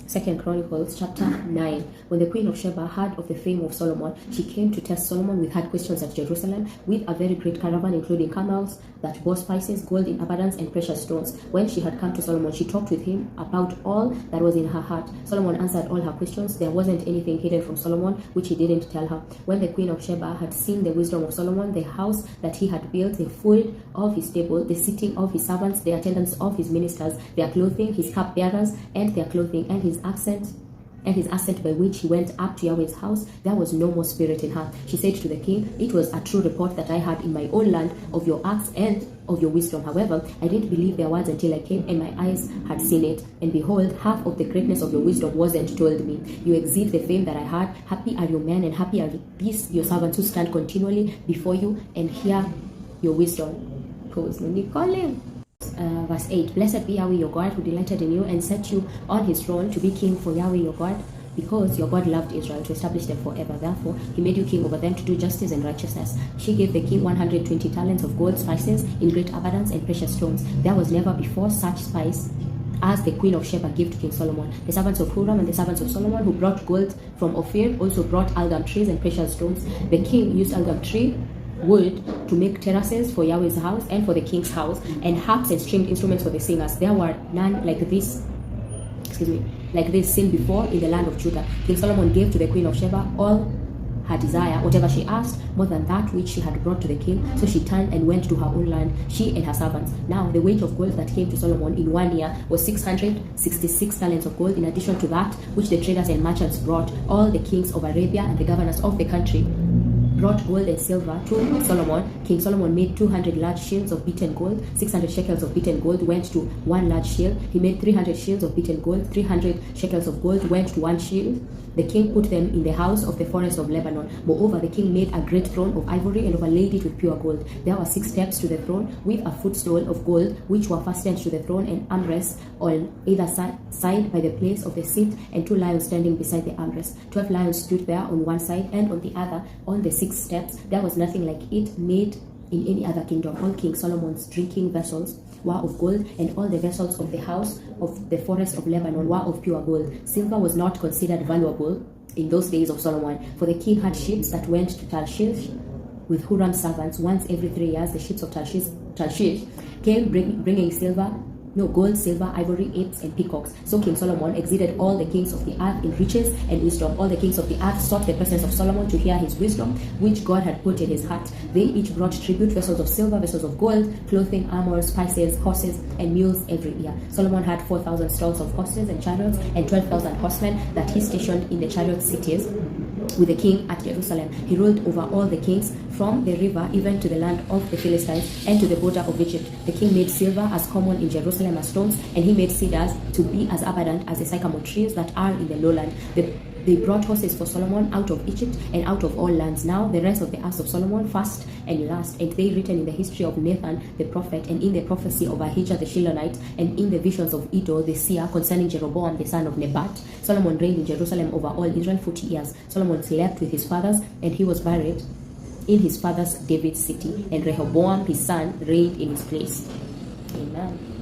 2 Chronicles chapter 9. When the queen of Sheba heard of the fame of Solomon, she came to test Solomon with hard questions at Jerusalem, with a very great caravan, including camels that bore spices, gold in abundance, and precious stones. When she had come to Solomon, she talked with him about all that was in her heart. Solomon answered all her questions. There wasn't anything hidden from Solomon which he didn't tell her. When the queen of Sheba had seen the wisdom of Solomon, the house that he had built, the food of his table, the sitting of his servants, the attendance of his ministers, their clothing, his cupbearers, and their clothing, and his ascent by which he went up to Yahweh's house, there was no more spirit in her. She said to the king, "It was a true report that I had in my own land of your acts and of your wisdom. However, I didn't believe their words until I came and my eyes had seen it. And behold, half of the greatness of your wisdom wasn't told me. You exceed the fame that I had. Happy are your men, and happy are these your servants who stand continually before you and hear your wisdom." Pause. Verse 8. Blessed be Yahweh your God, who delighted in you and set you on his throne to be king for Yahweh your God, because your God loved Israel to establish them forever. Therefore, he made you king over them to do justice and righteousness. She gave the king 120 talents of gold, spices in great abundance, and precious stones. There was never before such spice as the queen of Sheba gave to King Solomon. The servants of Huram and the servants of Solomon, who brought gold from Ophir, also brought algum trees and precious stones. The king used algum tree wood to make terraces for Yahweh's house and for the king's house, and harps and stringed instruments for the singers. There were none like this seen before in the land of Judah. King Solomon gave to the queen of Sheba all her desire, whatever she asked, more than that which she had brought to the king. So she turned and went to her own land, she and her servants. Now the weight of gold that came to Solomon in 1 year was 666 talents of gold, in addition to that which the traders and merchants brought. All the kings of Arabia and the governors of the country brought gold and silver to Solomon. King Solomon made 200 large shields of beaten gold. 600 shekels of beaten gold went to one large shield. He made 300 shields of beaten gold. 300 shekels of gold went to one shield. The king put them in the house of the forest of Lebanon. Moreover, the king made a great throne of ivory and overlaid it with pure gold. There were 6 steps to the throne, with a footstool of gold, which were fastened to the throne, and armrests on either side by the place of the seat, and 2 lions standing beside the armrests. 12 lions stood there on one side, and on the other, on the 6 steps. There was nothing like it made in any other kingdom. All King Solomon's drinking vessels were of gold, and all the vessels of the house of the forest of Lebanon were of pure gold. Silver was not considered valuable in those days of Solomon, for the king had ships that went to Tarshish with Huram's servants. Once every 3 years, the ships of Tarshish came bringing gold, silver, ivory, apes, and peacocks. So King Solomon exceeded all the kings of the earth in riches and wisdom. All the kings of the earth sought the presence of Solomon to hear his wisdom, which God had put in his heart. They each brought tribute, vessels of silver, vessels of gold, clothing, armor, spices, horses, and mules every year. Solomon had 4,000 stalls of horses and chariots, and 12,000 horsemen that he stationed in the chariot cities with the king at Jerusalem. He ruled over all the kings from the river even to the land of the Philistines and to the border of Egypt. The king made silver as common in Jerusalem as stones, and he made cedars to be as abundant as the sycamore trees that are in the lowland. They brought horses for Solomon out of Egypt and out of all lands. Now the rest of the acts of Solomon, first and last, and they written in the history of Nathan the prophet, and in the prophecy of Ahijah the Shilonite, and in the visions of Iddo the seer concerning Jeroboam the son of Nebat. Solomon reigned in Jerusalem over all Israel 40 years. Solomon slept with his fathers, and he was buried in his father's David's city, and Rehoboam his son reigned in his place. Amen.